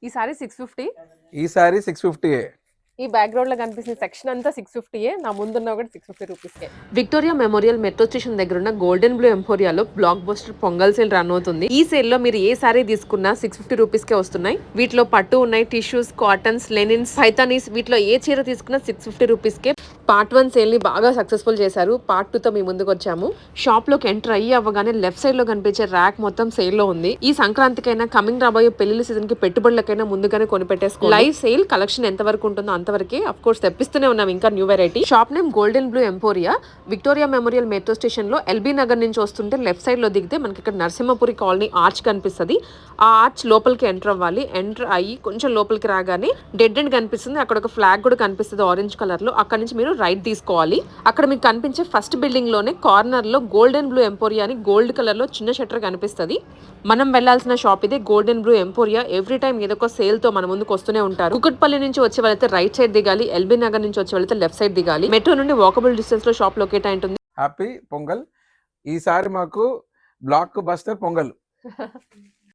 ఈ సారీ 650. ఈ సారీ 650. ఈ బ్యాక్గ్రౌండ్ లో కనిపిస్తున్న సెక్షన్ అంతా 650. నా ముందున్న ఒకటి 650 రూపీస్కే. విక్టోరియా మెమోరియల్ మెట్రో స్టేషన్ దగ్గర ఉన్న గోల్డెన్ బ్లూ ఎంపోరియాలో blockbuster Pongal sale run అవుతుంది. ఈ సేల్ లో మీరు ఏ సారీ తీసుకున్నా 650 రూపీస్ కే వస్తున్నాయి. వీటిలో పట్టు ఉన్నాయి, టిష్యూస్, కాటన్స్, లెనిన్స్, పైతానీస్, వీటిలో ఏ చీర తీసుకున్నా 650 రూపీస్ కే. పార్ట్ 1 సేల్ ని బాగా సక్సెస్ఫుల్ చేశారు. పార్ట్ 2 తో మీ ముందుకు వచ్చాము. షాప్ లోకి ఎంటర్ అయ్యి అవ్వగానే లెఫ్ట్ సైడ్ లో కనిపించే ర్యాక్ మొత్తం సేల్ లో ఉంది. ఈ సంక్రాంతికైనా కమింగ్ రాబోయే పెళ్లి సీజన్ కి పెట్టుబడులకైనా ముందుగానే కొనిపెట్టేసుకోండి. లైవ్ సేల్ కలెక్షన్ ఎంత వరకు ఉంటుందో అంతవరకే. అఫ్ కోర్స్ తెప్పిస్తూనే ఉన్నాం ఇంకా new variety. Shop name golden blue emporia. Victoria memorial metro station లో ఎల్బీ నగర్ నుంచి వస్తుంటే లెఫ్ట్ సైడ్ లో దిగితే మనకి ఇక్కడ నరసింహపురి కాలనీ ఆర్చ్ కనిపిస్తుంది. ఆ ఆర్చ్ లోపలికి ఎంటర్ అవ్వాలి. ఎంటర్ అయ్యి కొంచెం లోపలికి రాగానే డెడ్ ఎండ్ కనిపిస్తుంది. అక్కడ ఒక ఫ్లాగ్ కూడా కనిపిస్తుంది ఆరెంజ్ కలర్ లో. అక్కడ నుంచి మీరు రైట్ తీసుకోవాలి. అక్కడ మీకు కనిపించే ఫస్ట్ బిల్డింగ్ లోనే కార్నర్ లో గోల్డెన్ బ్లూ ఎంపోరియా అని గోల్డ్ కలర్ లో చిన్న షట్టర్ కనిపిస్తుంది. మనం వెళ్లాల్సిన షాప్ ఇదే golden blue emporia. Every time ఏదో ఒక సేల్ తో మన ముందుకు వస్తూనే ఉంటారు. కుకట్పల్లి నుంచి వచ్చే వాళ్ళైతే రైట్ సైడ్ దిగాలి. ఎల్బీ నగర్ నుంచి వచ్చే వాళ్ళైతే లెఫ్ట్ సైడ్ దిగాలి. మెట్రో నుండి వాకబుల్ డిస్టెన్స్ లో షాప్ లొకేట్ అయి ఉంటుంది. హ్యాపీ పొంగల్. ఈసారి మాకు బ్లాక్ బస్టర్ పొంగల్.